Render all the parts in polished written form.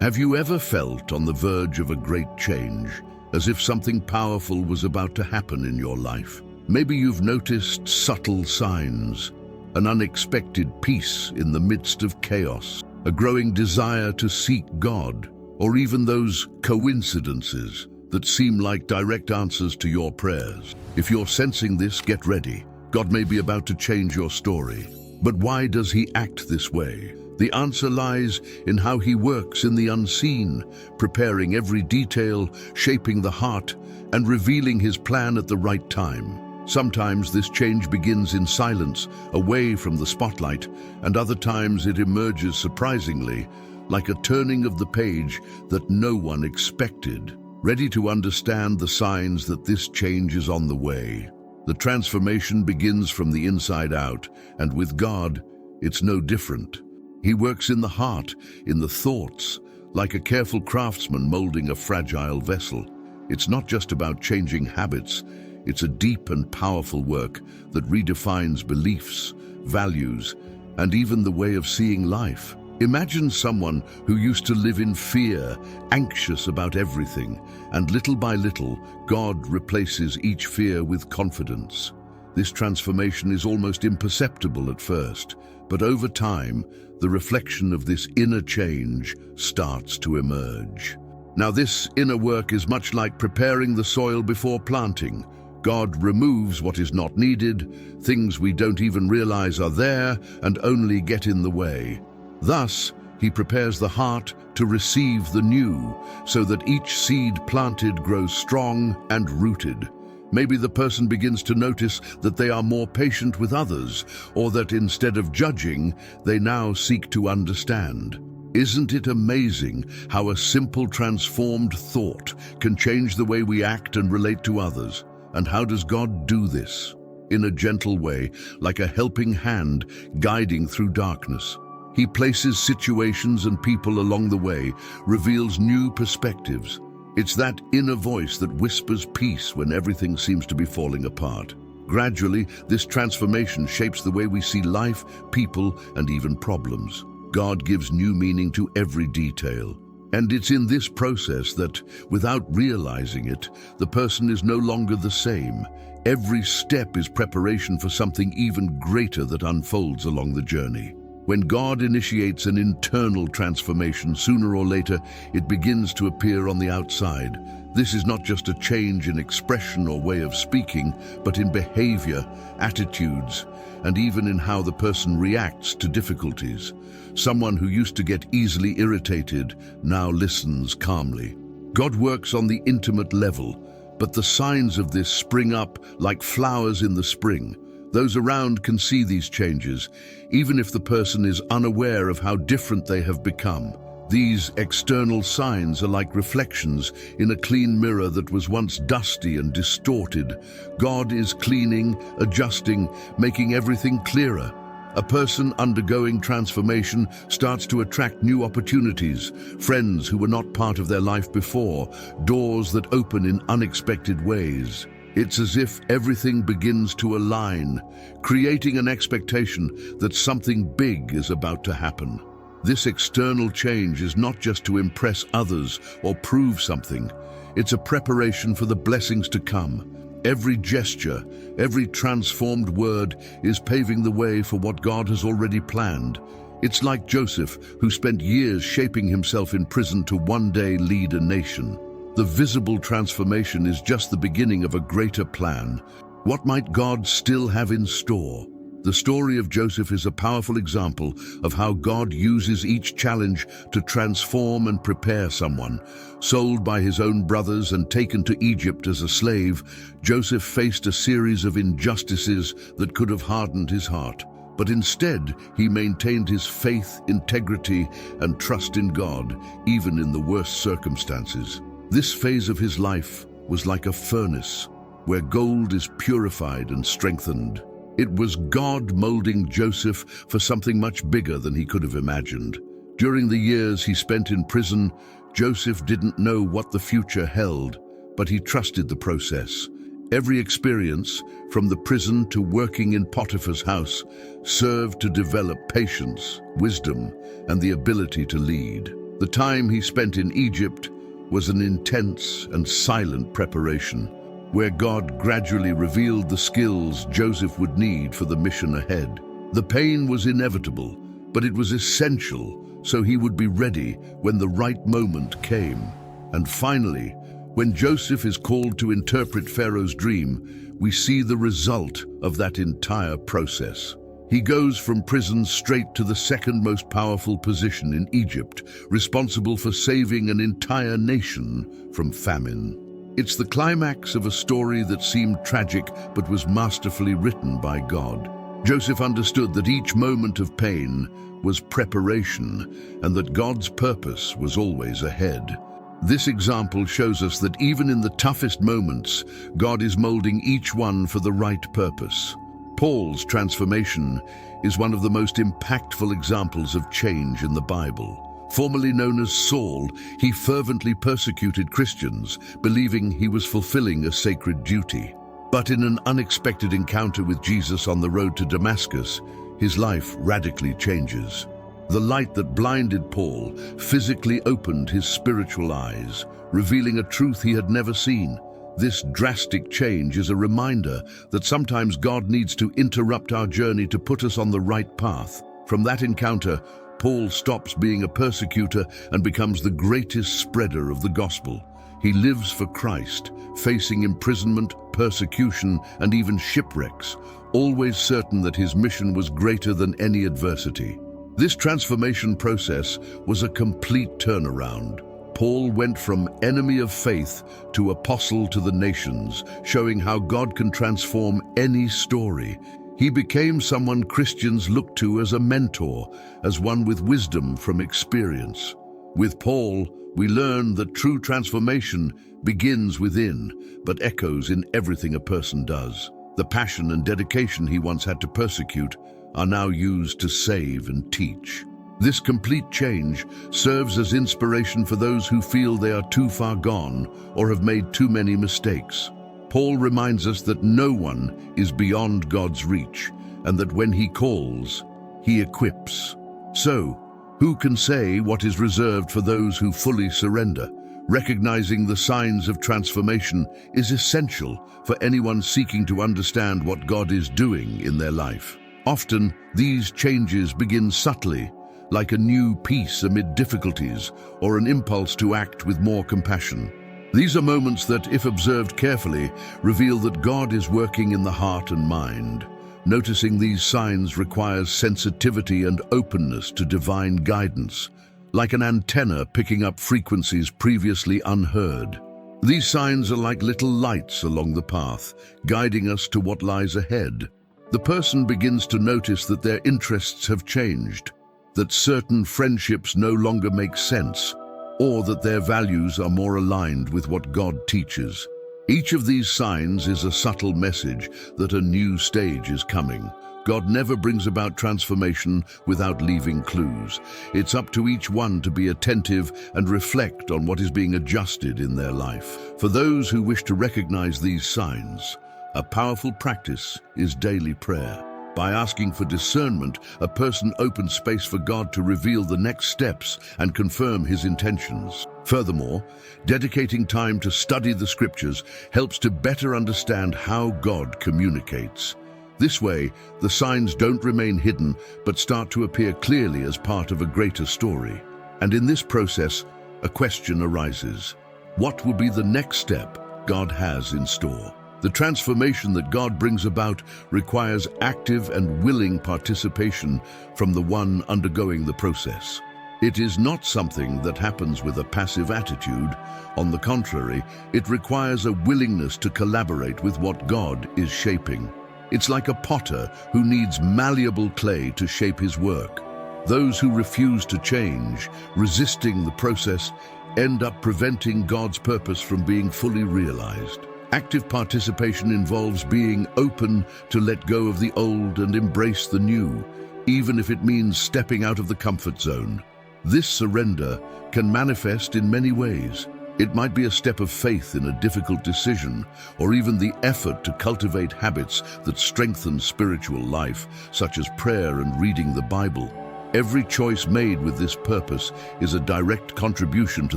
Have you ever felt on the verge of a great change, as if something powerful was about to happen in your life? Maybe you've noticed subtle signs, an unexpected peace in the midst of chaos, a growing desire to seek God, or even those coincidences that seem like direct answers to your prayers. If you're sensing this, get ready. God may be about to change your story. But why does He act this way? The answer lies in how He works in the unseen, preparing every detail, shaping the heart, and revealing His plan at the right time. Sometimes this change begins in silence, away from the spotlight, and other times it emerges surprisingly, like a turning of the page that no one expected. Ready to understand the signs that this change is on the way? The transformation begins from the inside out, and with God, it's no different. He works in the heart, in the thoughts, like a careful craftsman molding a fragile vessel. It's not just about changing habits, it's a deep and powerful work that redefines beliefs, values, and even the way of seeing life. Imagine someone who used to live in fear, anxious about everything, and little by little, God replaces each fear with confidence. This transformation is almost imperceptible at first, but over time, the reflection of this inner change starts to emerge. Now, this inner work is much like preparing the soil before planting. God removes what is not needed, things we don't even realize are there and only get in the way. Thus, He prepares the heart to receive the new, so that each seed planted grows strong and rooted. Maybe the person begins to notice that they are more patient with others, or that instead of judging, they now seek to understand. Isn't it amazing how a simple transformed thought can change the way we act and relate to others? And how does God do this? In a gentle way, like a helping hand guiding through darkness. He places situations and people along the way, reveals new perspectives. It's that inner voice that whispers peace when everything seems to be falling apart. Gradually, this transformation shapes the way we see life, people, and even problems. God gives new meaning to every detail. And it's in this process that, without realizing it, the person is no longer the same. Every step is preparation for something even greater that unfolds along the journey. When God initiates an internal transformation, sooner or later, it begins to appear on the outside. This is not just a change in expression or way of speaking, but in behavior, attitudes, and even in how the person reacts to difficulties. Someone who used to get easily irritated now listens calmly. God works on the intimate level, but the signs of this spring up like flowers in the spring. Those around can see these changes, even if the person is unaware of how different they have become. These external signs are like reflections in a clean mirror that was once dusty and distorted. God is cleaning, adjusting, making everything clearer. A person undergoing transformation starts to attract new opportunities, friends who were not part of their life before, doors that open in unexpected ways. It's as if everything begins to align, creating an expectation that something big is about to happen. This external change is not just to impress others or prove something. It's a preparation for the blessings to come. Every gesture, every transformed word is paving the way for what God has already planned. It's like Joseph, who spent years shaping himself in prison to one day lead a nation. The visible transformation is just the beginning of a greater plan. What might God still have in store? The story of Joseph is a powerful example of how God uses each challenge to transform and prepare someone. Sold by his own brothers and taken to Egypt as a slave, Joseph faced a series of injustices that could have hardened his heart. But instead, he maintained his faith, integrity, and trust in God, even in the worst circumstances. This phase of his life was like a furnace, where gold is purified and strengthened. It was God molding Joseph for something much bigger than he could have imagined. During the years he spent in prison, Joseph didn't know what the future held, but he trusted the process. Every experience, from the prison to working in Potiphar's house, served to develop patience, wisdom, and the ability to lead. The time he spent in Egypt was an intense and silent preparation, where God gradually revealed the skills Joseph would need for the mission ahead. The pain was inevitable, but it was essential so he would be ready when the right moment came. And finally, when Joseph is called to interpret Pharaoh's dream, we see the result of that entire process. He goes from prison straight to the second most powerful position in Egypt, responsible for saving an entire nation from famine. It's the climax of a story that seemed tragic but was masterfully written by God. Joseph understood that each moment of pain was preparation and that God's purpose was always ahead. This example shows us that even in the toughest moments, God is molding each one for the right purpose. Paul's transformation is one of the most impactful examples of change in the Bible. Formerly known as Saul, he fervently persecuted Christians, believing he was fulfilling a sacred duty. But in an unexpected encounter with Jesus on the road to Damascus, his life radically changes. The light that blinded Paul physically opened his spiritual eyes, revealing a truth he had never seen. This drastic change is a reminder that sometimes God needs to interrupt our journey to put us on the right path. From that encounter, Paul stops being a persecutor and becomes the greatest spreader of the gospel. He lives for Christ, facing imprisonment, persecution, and even shipwrecks, always certain that his mission was greater than any adversity. This transformation process was a complete turnaround. Paul went from enemy of faith to apostle to the nations, showing how God can transform any story. He became someone Christians look to as a mentor, as one with wisdom from experience. With Paul, we learn that true transformation begins within, but echoes in everything a person does. The passion and dedication he once had to persecute are now used to save and teach. This complete change serves as inspiration for those who feel they are too far gone or have made too many mistakes. Paul reminds us that no one is beyond God's reach, and that when he calls, he equips. So, who can say what is reserved for those who fully surrender? Recognizing the signs of transformation is essential for anyone seeking to understand what God is doing in their life. Often, these changes begin subtly, like a new peace amid difficulties or an impulse to act with more compassion. These are moments that, if observed carefully, reveal that God is working in the heart and mind. Noticing these signs requires sensitivity and openness to divine guidance, like an antenna picking up frequencies previously unheard. These signs are like little lights along the path, guiding us to what lies ahead. The person begins to notice that their interests have changed, that certain friendships no longer make sense, or that their values are more aligned with what God teaches. Each of these signs is a subtle message that a new stage is coming. God never brings about transformation without leaving clues. It's up to each one to be attentive and reflect on what is being adjusted in their life. For those who wish to recognize these signs, a powerful practice is daily prayer. By asking for discernment, a person opens space for God to reveal the next steps and confirm his intentions. Furthermore, dedicating time to study the scriptures helps to better understand how God communicates. This way, the signs don't remain hidden, but start to appear clearly as part of a greater story. And in this process, a question arises. What will be the next step God has in store? The transformation that God brings about requires active and willing participation from the one undergoing the process. It is not something that happens with a passive attitude. On the contrary, it requires a willingness to collaborate with what God is shaping. It's like a potter who needs malleable clay to shape his work. Those who refuse to change, resisting the process, end up preventing God's purpose from being fully realized. Active participation involves being open to let go of the old and embrace the new, even if it means stepping out of the comfort zone. This surrender can manifest in many ways. It might be a step of faith in a difficult decision, or even the effort to cultivate habits that strengthen spiritual life, such as prayer and reading the Bible. Every choice made with this purpose is a direct contribution to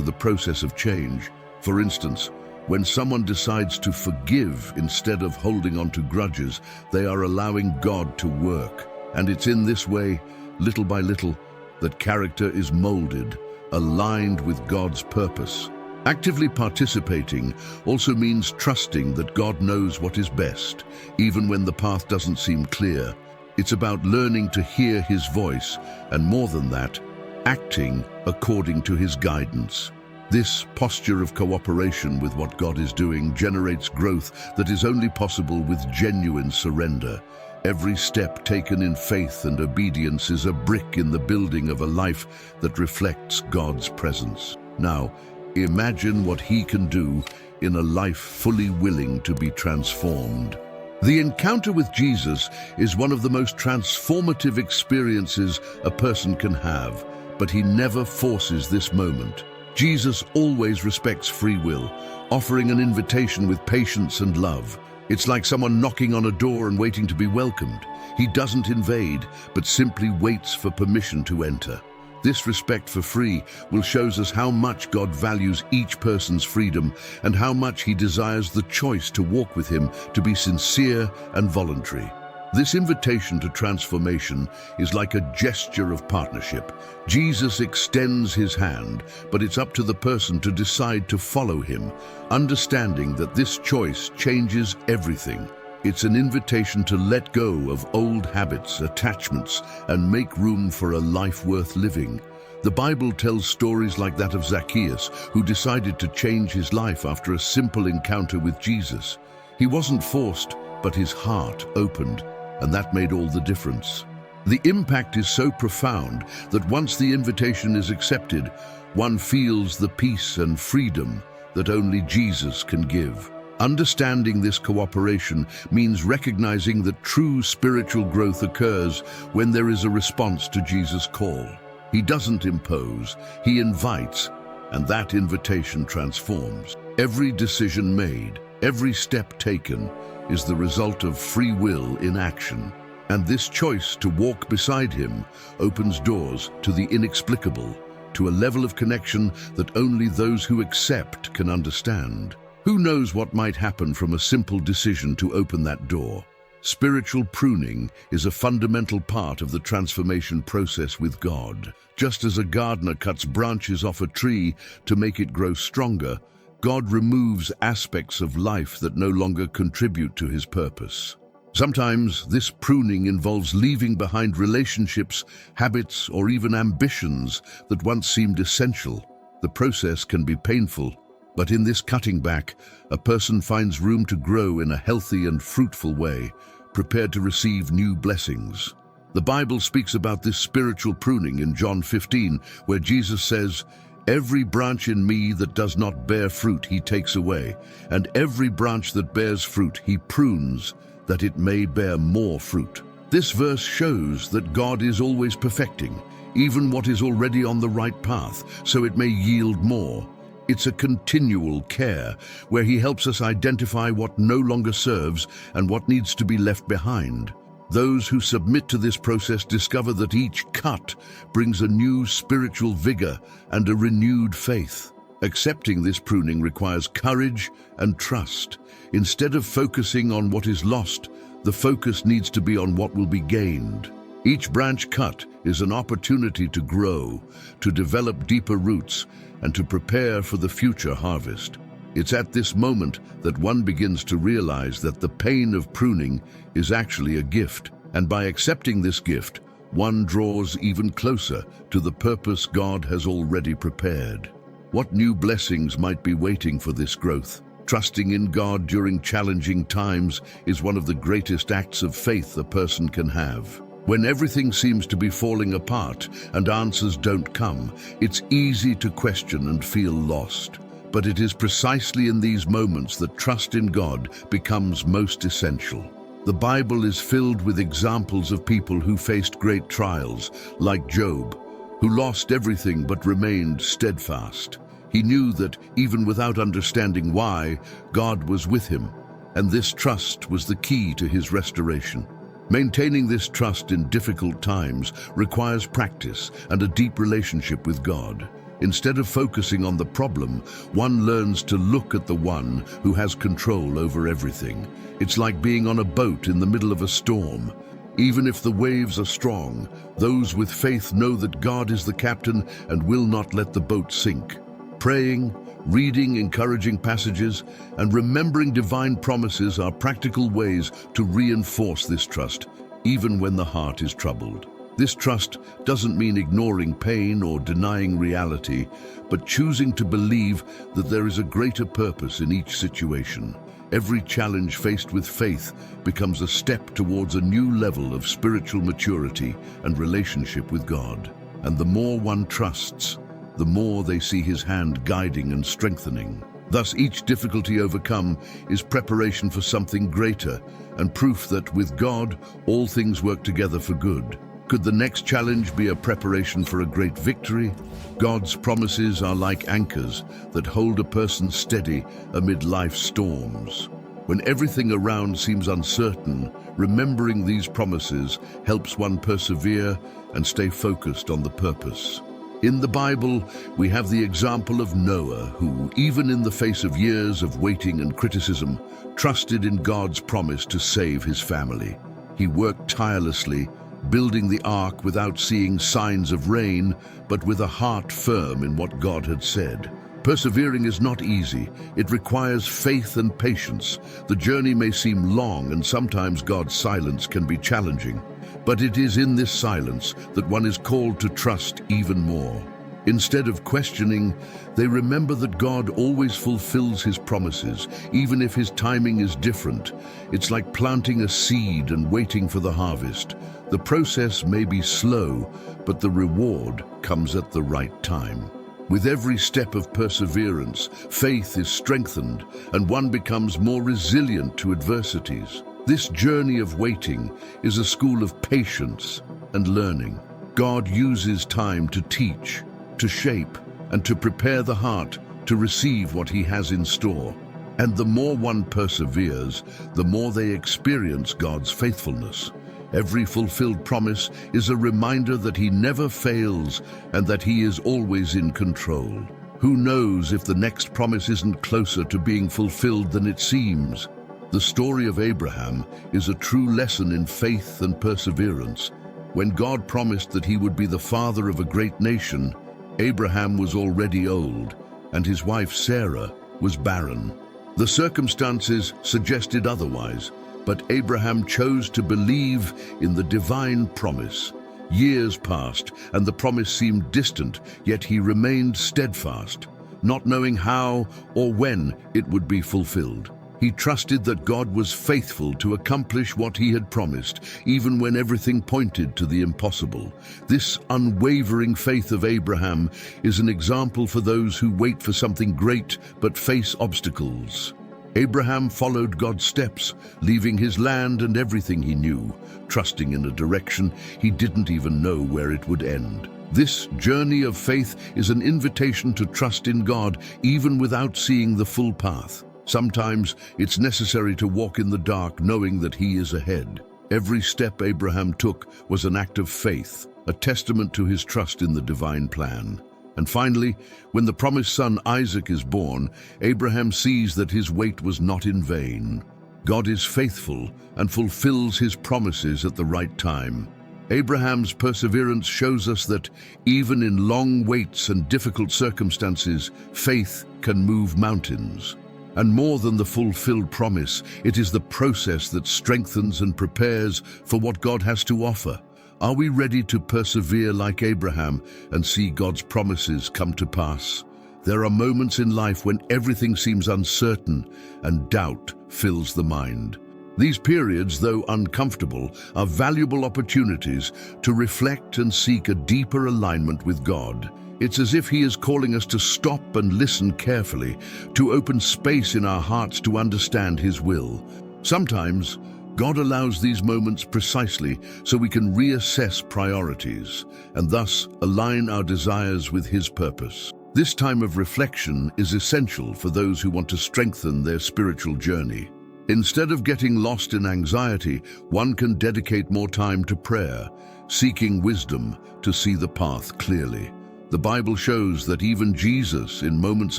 the process of change. For instance, when someone decides to forgive instead of holding on to grudges, they are allowing God to work. And it's in this way, little by little, that character is molded, aligned with God's purpose. Actively participating also means trusting that God knows what is best, even when the path doesn't seem clear. It's about learning to hear His voice, and more than that, acting according to His guidance. This posture of cooperation with what God is doing generates growth that is only possible with genuine surrender. Every step taken in faith and obedience is a brick in the building of a life that reflects God's presence. Now, imagine what He can do in a life fully willing to be transformed. The encounter with Jesus is one of the most transformative experiences a person can have, but He never forces this moment. Jesus always respects free will, offering an invitation with patience and love. It's like someone knocking on a door and waiting to be welcomed. He doesn't invade, but simply waits for permission to enter. This respect for free will shows us how much God values each person's freedom and how much He desires the choice to walk with Him to be sincere and voluntary. This invitation to transformation is like a gesture of partnership. Jesus extends His hand, but it's up to the person to decide to follow Him, understanding that this choice changes everything. It's an invitation to let go of old habits, attachments, and make room for a life worth living. The Bible tells stories like that of Zacchaeus, who decided to change his life after a simple encounter with Jesus. He wasn't forced, but his heart opened, and that made all the difference. The impact is so profound that once the invitation is accepted, one feels the peace and freedom that only Jesus can give. Understanding this cooperation means recognizing that true spiritual growth occurs when there is a response to Jesus' call. He doesn't impose, He invites, and that invitation transforms. Every decision made, every step taken, is the result of free will in action. And this choice to walk beside Him opens doors to the inexplicable, to a level of connection that only those who accept can understand. Who knows what might happen from a simple decision to open that door? Spiritual pruning is a fundamental part of the transformation process with God. Just as a gardener cuts branches off a tree to make it grow stronger, God removes aspects of life that no longer contribute to His purpose. Sometimes this pruning involves leaving behind relationships, habits, or even ambitions that once seemed essential. The process can be painful, but in this cutting back, a person finds room to grow in a healthy and fruitful way, prepared to receive new blessings. The Bible speaks about this spiritual pruning in John 15, where Jesus says, "Every branch in me that does not bear fruit He takes away, and every branch that bears fruit He prunes, that it may bear more fruit." This verse shows that God is always perfecting, even what is already on the right path, so it may yield more. It's a continual care where He helps us identify what no longer serves and what needs to be left behind. Those who submit to this process discover that each cut brings a new spiritual vigor and a renewed faith. Accepting this pruning requires courage and trust. Instead of focusing on what is lost, the focus needs to be on what will be gained. Each branch cut is an opportunity to grow, to develop deeper roots, and to prepare for the future harvest. It's at this moment that one begins to realize that the pain of pruning is actually a gift, and by accepting this gift, one draws even closer to the purpose God has already prepared. What new blessings might be waiting for this growth? Trusting in God during challenging times is one of the greatest acts of faith a person can have. When everything seems to be falling apart and answers don't come, it's easy to question and feel lost. But it is precisely in these moments that trust in God becomes most essential. The Bible is filled with examples of people who faced great trials, like Job, who lost everything but remained steadfast. He knew that, even without understanding why, God was with him, and this trust was the key to his restoration. Maintaining this trust in difficult times requires practice and a deep relationship with God. Instead of focusing on the problem, one learns to look at the one who has control over everything. It's like being on a boat in the middle of a storm. Even if the waves are strong, those with faith know that God is the captain and will not let the boat sink. Praying, reading encouraging passages, and remembering divine promises are practical ways to reinforce this trust, even when the heart is troubled. This trust doesn't mean ignoring pain or denying reality, but choosing to believe that there is a greater purpose in each situation. Every challenge faced with faith becomes a step towards a new level of spiritual maturity and relationship with God. And the more one trusts, the more they see His hand guiding and strengthening. Thus, each difficulty overcome is preparation for something greater and proof that with God, all things work together for good. Could the next challenge be a preparation for a great victory? God's promises are like anchors that hold a person steady amid life's storms. When everything around seems uncertain, remembering these promises helps one persevere and stay focused on the purpose. In the Bible, we have the example of Noah, who, even in the face of years of waiting and criticism, trusted in God's promise to save his family. He worked tirelessly, building the ark without seeing signs of rain, but with a heart firm in what God had said. Persevering is not easy. It requires faith and patience. The journey may seem long, and sometimes God's silence can be challenging. But it is in this silence that one is called to trust even more. Instead of questioning, they remember that God always fulfills His promises, even if His timing is different. It's like planting a seed and waiting for the harvest. The process may be slow, but the reward comes at the right time. With every step of perseverance, faith is strengthened, and one becomes more resilient to adversities. This journey of waiting is a school of patience and learning. God uses time to teach, to shape, and to prepare the heart to receive what He has in store. And the more one perseveres, the more they experience God's faithfulness. Every fulfilled promise is a reminder that He never fails and that He is always in control. Who knows if the next promise isn't closer to being fulfilled than it seems? The story of Abraham is a true lesson in faith and perseverance. When God promised that he would be the father of a great nation, Abraham was already old, and his wife Sarah was barren. The circumstances suggested otherwise, but Abraham chose to believe in the divine promise. Years passed, and the promise seemed distant, yet he remained steadfast, not knowing how or when it would be fulfilled. He trusted that God was faithful to accomplish what He had promised, even when everything pointed to the impossible. This unwavering faith of Abraham is an example for those who wait for something great but face obstacles. Abraham followed God's steps, leaving his land and everything he knew, trusting in a direction he didn't even know where it would end. This journey of faith is an invitation to trust in God even without seeing the full path. Sometimes it's necessary to walk in the dark knowing that He is ahead. Every step Abraham took was an act of faith, a testament to his trust in the divine plan. And finally, when the promised son Isaac is born, Abraham sees that his wait was not in vain. God is faithful and fulfills His promises at the right time. Abraham's perseverance shows us that even in long waits and difficult circumstances, faith can move mountains. And more than the fulfilled promise, it is the process that strengthens and prepares for what God has to offer. Are we ready to persevere like Abraham and see God's promises come to pass? There are moments in life when everything seems uncertain and doubt fills the mind. These periods, though uncomfortable, are valuable opportunities to reflect and seek a deeper alignment with God. It's as if He is calling us to stop and listen carefully, to open space in our hearts to understand His will. Sometimes, God allows these moments precisely so we can reassess priorities and thus align our desires with His purpose. This time of reflection is essential for those who want to strengthen their spiritual journey. Instead of getting lost in anxiety, one can dedicate more time to prayer, seeking wisdom to see the path clearly. The Bible shows that even Jesus, in moments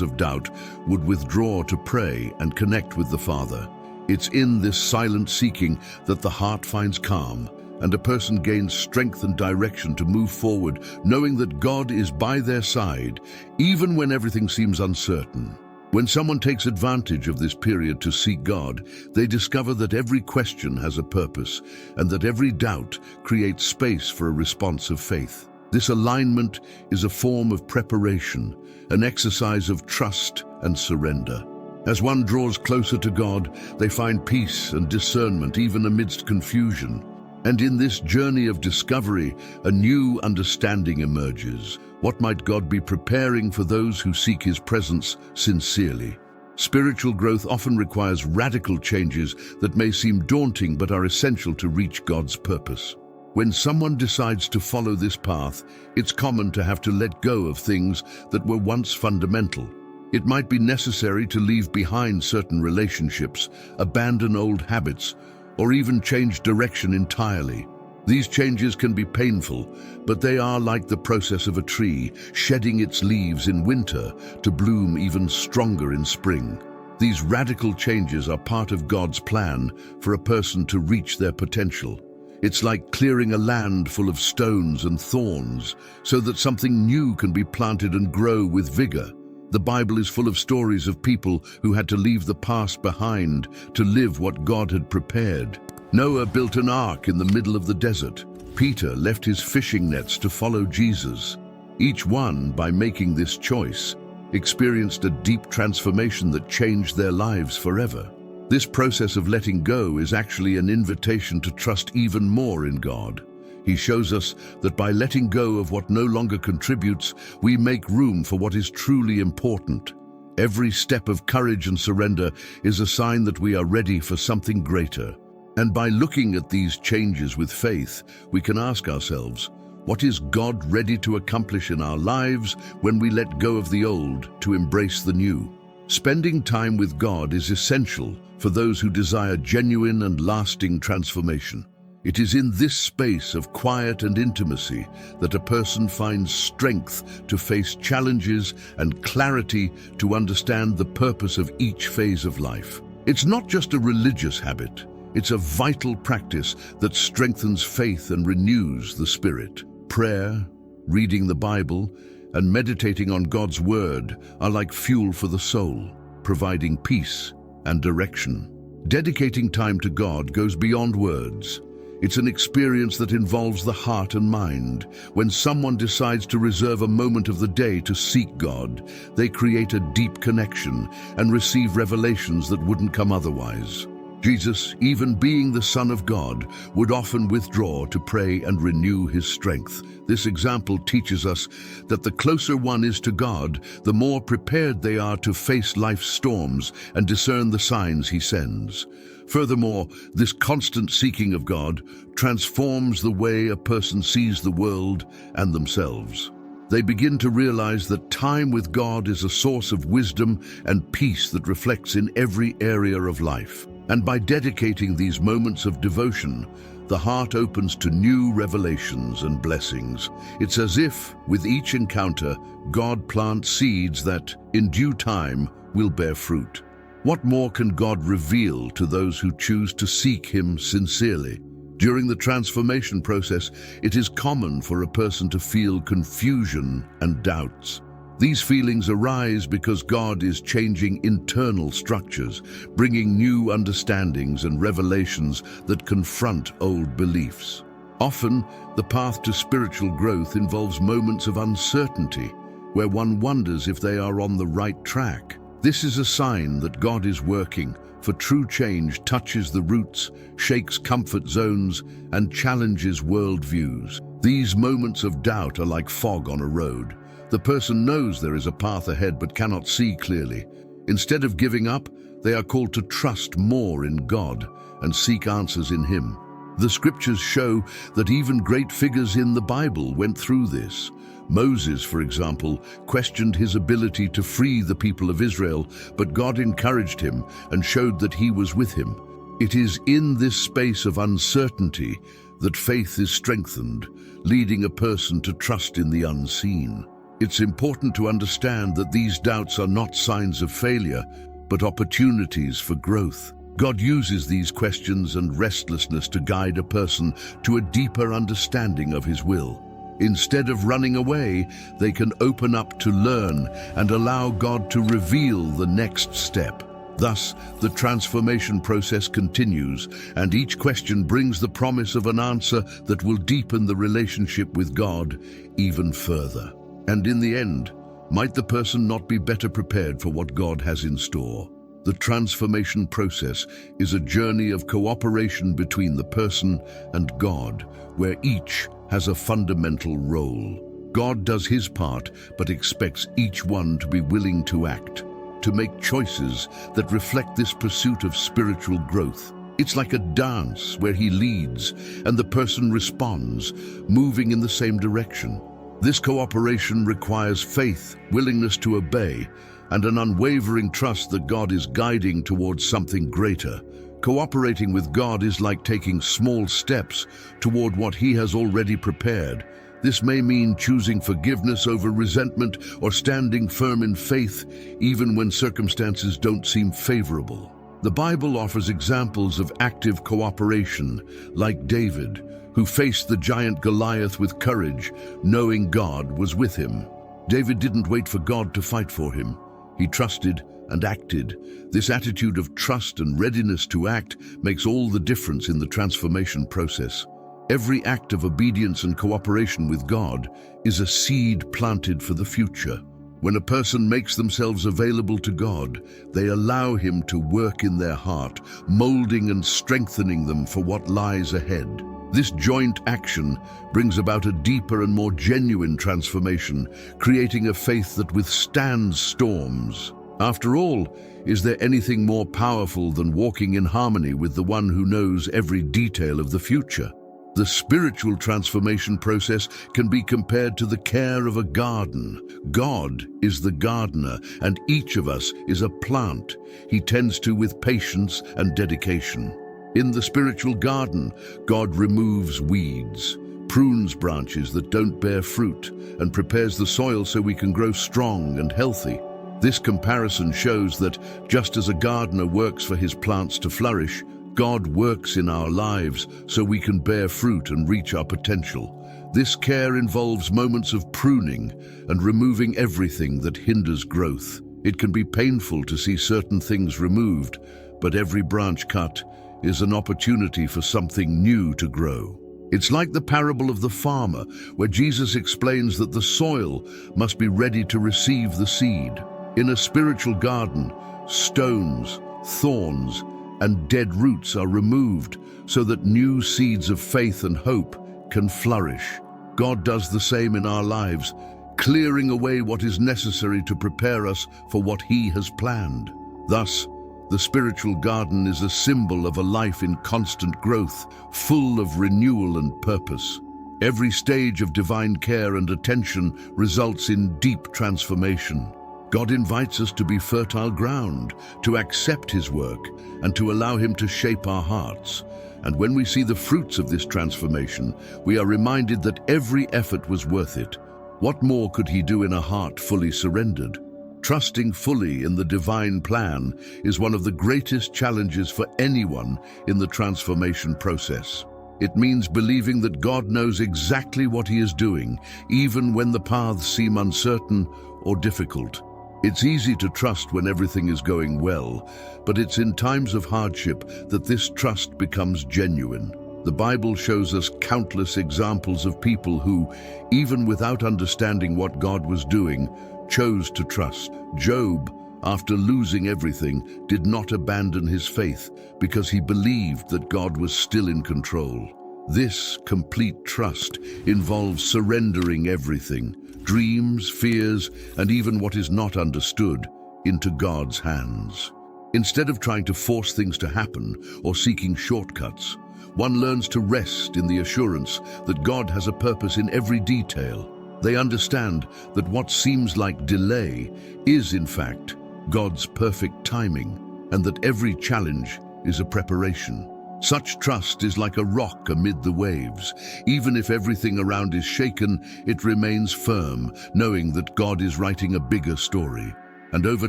of doubt, would withdraw to pray and connect with the Father. It's in this silent seeking that the heart finds calm, and a person gains strength and direction to move forward, knowing that God is by their side, even when everything seems uncertain. When someone takes advantage of this period to seek God, they discover that every question has a purpose, and that every doubt creates space for a response of faith. This alignment is a form of preparation, an exercise of trust and surrender. As one draws closer to God, they find peace and discernment even amidst confusion. And in this journey of discovery, a new understanding emerges. What might God be preparing for those who seek His presence sincerely? Spiritual growth often requires radical changes that may seem daunting but are essential to reach God's purpose. When someone decides to follow this path, it's common to have to let go of things that were once fundamental. It might be necessary to leave behind certain relationships, abandon old habits, or even change direction entirely. These changes can be painful, but they are like the process of a tree, shedding its leaves in winter to bloom even stronger in spring. These radical changes are part of God's plan for a person to reach their potential. It's like clearing a land full of stones and thorns so that something new can be planted and grow with vigor. The Bible is full of stories of people who had to leave the past behind to live what God had prepared. Noah built an ark in the middle of the desert. Peter left his fishing nets to follow Jesus. Each one, by making this choice, experienced a deep transformation that changed their lives forever. This process of letting go is actually an invitation to trust even more in God. He shows us that by letting go of what no longer contributes, we make room for what is truly important. Every step of courage and surrender is a sign that we are ready for something greater. And by looking at these changes with faith, we can ask ourselves, what is God ready to accomplish in our lives when we let go of the old to embrace the new? Spending time with God is essential for those who desire genuine and lasting transformation. It is in this space of quiet and intimacy that a person finds strength to face challenges and clarity to understand the purpose of each phase of life. It's not just a religious habit. It's a vital practice that strengthens faith and renews the spirit. Prayer, reading the Bible, and meditating on God's Word are like fuel for the soul, providing peace and direction. Dedicating time to God goes beyond words. It's an experience that involves the heart and mind. When someone decides to reserve a moment of the day to seek God, they create a deep connection and receive revelations that wouldn't come otherwise. Jesus, even being the Son of God, would often withdraw to pray and renew his strength. This example teaches us that the closer one is to God, the more prepared they are to face life's storms and discern the signs he sends. Furthermore, this constant seeking of God transforms the way a person sees the world and themselves. They begin to realize that time with God is a source of wisdom and peace that reflects in every area of life. And by dedicating these moments of devotion, the heart opens to new revelations and blessings. It's as if, with each encounter, God plants seeds that, in due time, will bear fruit. What more can God reveal to those who choose to seek Him sincerely? During the transformation process, it is common for a person to feel confusion and doubts. These feelings arise because God is changing internal structures, bringing new understandings and revelations that confront old beliefs. Often, the path to spiritual growth involves moments of uncertainty, where one wonders if they are on the right track. This is a sign that God is working, for true change touches the roots, shakes comfort zones, and challenges worldviews. These moments of doubt are like fog on a road. The person knows there is a path ahead but cannot see clearly. Instead of giving up, they are called to trust more in God and seek answers in Him. The scriptures show that even great figures in the Bible went through this. Moses, for example, questioned his ability to free the people of Israel, but God encouraged him and showed that he was with him. It is in this space of uncertainty that faith is strengthened, leading a person to trust in the unseen. It's important to understand that these doubts are not signs of failure, but opportunities for growth. God uses these questions and restlessness to guide a person to a deeper understanding of His will. Instead of running away, they can open up to learn and allow God to reveal the next step. Thus, the transformation process continues, and each question brings the promise of an answer that will deepen the relationship with God even further. And in the end, might the person not be better prepared for what God has in store? The transformation process is a journey of cooperation between the person and God, where each has a fundamental role. God does His part, but expects each one to be willing to act, to make choices that reflect this pursuit of spiritual growth. It's like a dance where He leads and the person responds, moving in the same direction. This cooperation requires faith, willingness to obey, and an unwavering trust that God is guiding towards something greater. Cooperating with God is like taking small steps toward what He has already prepared. This may mean choosing forgiveness over resentment or standing firm in faith even when circumstances don't seem favorable. The Bible offers examples of active cooperation, like David, who faced the giant Goliath with courage, knowing God was with him. David didn't wait for God to fight for him. He trusted and acted. This attitude of trust and readiness to act makes all the difference in the transformation process. Every act of obedience and cooperation with God is a seed planted for the future. When a person makes themselves available to God, they allow Him to work in their heart, molding and strengthening them for what lies ahead. This joint action brings about a deeper and more genuine transformation, creating a faith that withstands storms. After all, is there anything more powerful than walking in harmony with the one who knows every detail of the future? The spiritual transformation process can be compared to the care of a garden. God is the gardener, and each of us is a plant He tends to with patience and dedication. In the spiritual garden, God removes weeds, prunes branches that don't bear fruit, and prepares the soil so we can grow strong and healthy. This comparison shows that just as a gardener works for his plants to flourish, God works in our lives so we can bear fruit and reach our potential. This care involves moments of pruning and removing everything that hinders growth. It can be painful to see certain things removed, but every branch cut is an opportunity for something new to grow. It's like the parable of the farmer, where Jesus explains that the soil must be ready to receive the seed. In a spiritual garden, stones, thorns, and dead roots are removed so that new seeds of faith and hope can flourish. God does the same in our lives, clearing away what is necessary to prepare us for what He has planned. Thus, the spiritual garden is a symbol of a life in constant growth, full of renewal and purpose. Every stage of divine care and attention results in deep transformation. God invites us to be fertile ground, to accept His work, and to allow Him to shape our hearts. And when we see the fruits of this transformation, we are reminded that every effort was worth it. What more could He do in a heart fully surrendered? Trusting fully in the divine plan is one of the greatest challenges for anyone in the transformation process. It means believing that God knows exactly what He is doing, even when the paths seem uncertain or difficult. It's easy to trust when everything is going well, but it's in times of hardship that this trust becomes genuine. The Bible shows us countless examples of people who, even without understanding what God was doing, chose to trust. Job, after losing everything, did not abandon his faith because he believed that God was still in control. This complete trust involves surrendering everything, dreams, fears, and even what is not understood, into God's hands. Instead of trying to force things to happen or seeking shortcuts, one learns to rest in the assurance that God has a purpose in every detail. They understand that what seems like delay is, in fact, God's perfect timing, and that every challenge is a preparation. Such trust is like a rock amid the waves. Even if everything around is shaken, it remains firm, knowing that God is writing a bigger story. And over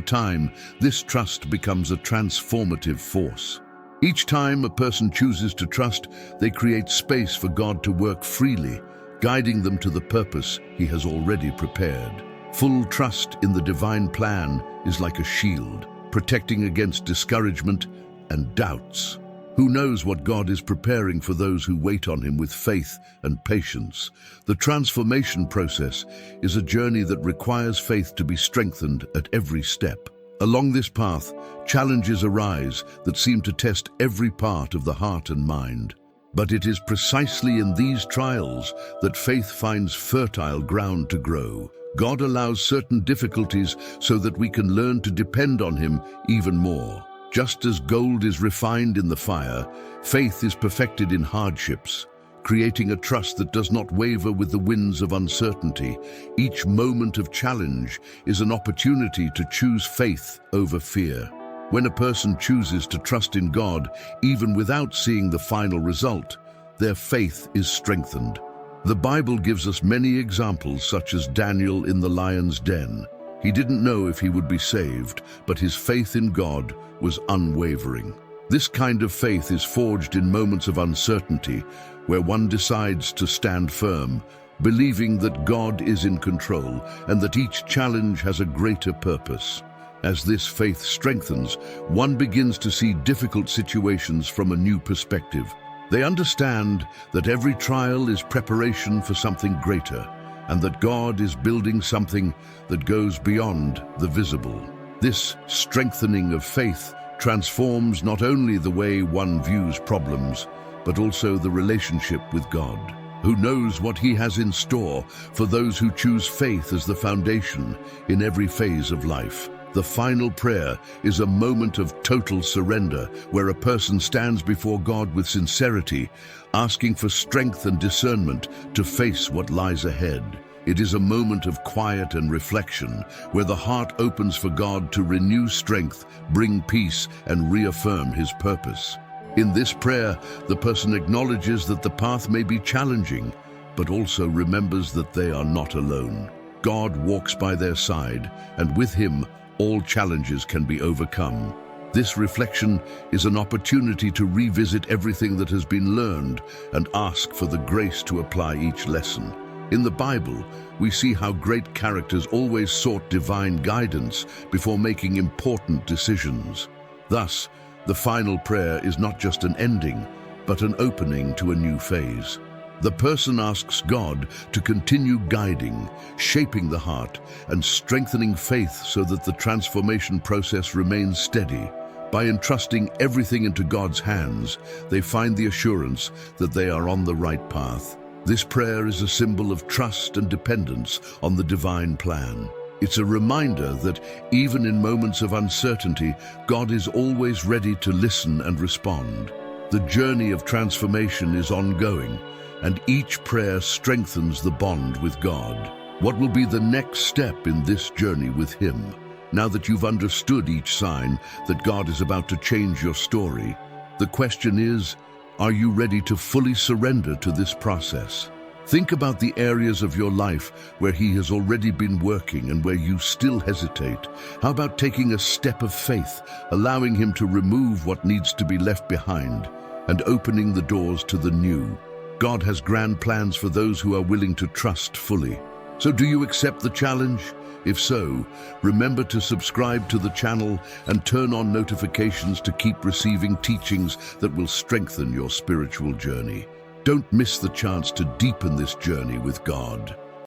time, this trust becomes a transformative force. Each time a person chooses to trust, they create space for God to work freely, guiding them to the purpose He has already prepared. Full trust in the divine plan is like a shield, protecting against discouragement and doubts. Who knows what God is preparing for those who wait on Him with faith and patience? The transformation process is a journey that requires faith to be strengthened at every step. Along this path, challenges arise that seem to test every part of the heart and mind. But it is precisely in these trials that faith finds fertile ground to grow. God allows certain difficulties so that we can learn to depend on Him even more. Just as gold is refined in the fire, faith is perfected in hardships, creating a trust that does not waver with the winds of uncertainty. Each moment of challenge is an opportunity to choose faith over fear. When a person chooses to trust in God, even without seeing the final result, their faith is strengthened. The Bible gives us many examples, such as Daniel in the lion's den. He didn't know if he would be saved, but his faith in God was unwavering. This kind of faith is forged in moments of uncertainty, where one decides to stand firm, believing that God is in control and that each challenge has a greater purpose. As this faith strengthens, one begins to see difficult situations from a new perspective. They understand that every trial is preparation for something greater, and that God is building something that goes beyond the visible. This strengthening of faith transforms not only the way one views problems, but also the relationship with God, who knows what He has in store for those who choose faith as the foundation in every phase of life. The final prayer is a moment of total surrender, where a person stands before God with sincerity, asking for strength and discernment to face what lies ahead. It is a moment of quiet and reflection, where the heart opens for God to renew strength, bring peace, and reaffirm His purpose. In this prayer, the person acknowledges that the path may be challenging, but also remembers that they are not alone. God walks by their side, and with Him, all challenges can be overcome. This reflection is an opportunity to revisit everything that has been learned and ask for the grace to apply each lesson. In the Bible, we see how great characters always sought divine guidance before making important decisions. Thus, the final prayer is not just an ending, but an opening to a new phase. The person asks God to continue guiding, shaping the heart, and strengthening faith so that the transformation process remains steady. By entrusting everything into God's hands, they find the assurance that they are on the right path. This prayer is a symbol of trust and dependence on the divine plan. It's a reminder that even in moments of uncertainty, God is always ready to listen and respond. The journey of transformation is ongoing, and each prayer strengthens the bond with God. What will be the next step in this journey with Him? Now that you've understood each sign that God is about to change your story, the question is, are you ready to fully surrender to this process? Think about the areas of your life where He has already been working and where you still hesitate. How about taking a step of faith, allowing Him to remove what needs to be left behind, and opening the doors to the new? God has grand plans for those who are willing to trust fully. So do you accept the challenge? If so, remember to subscribe to the channel and turn on notifications to keep receiving teachings that will strengthen your spiritual journey. Don't miss the chance to deepen this journey with God.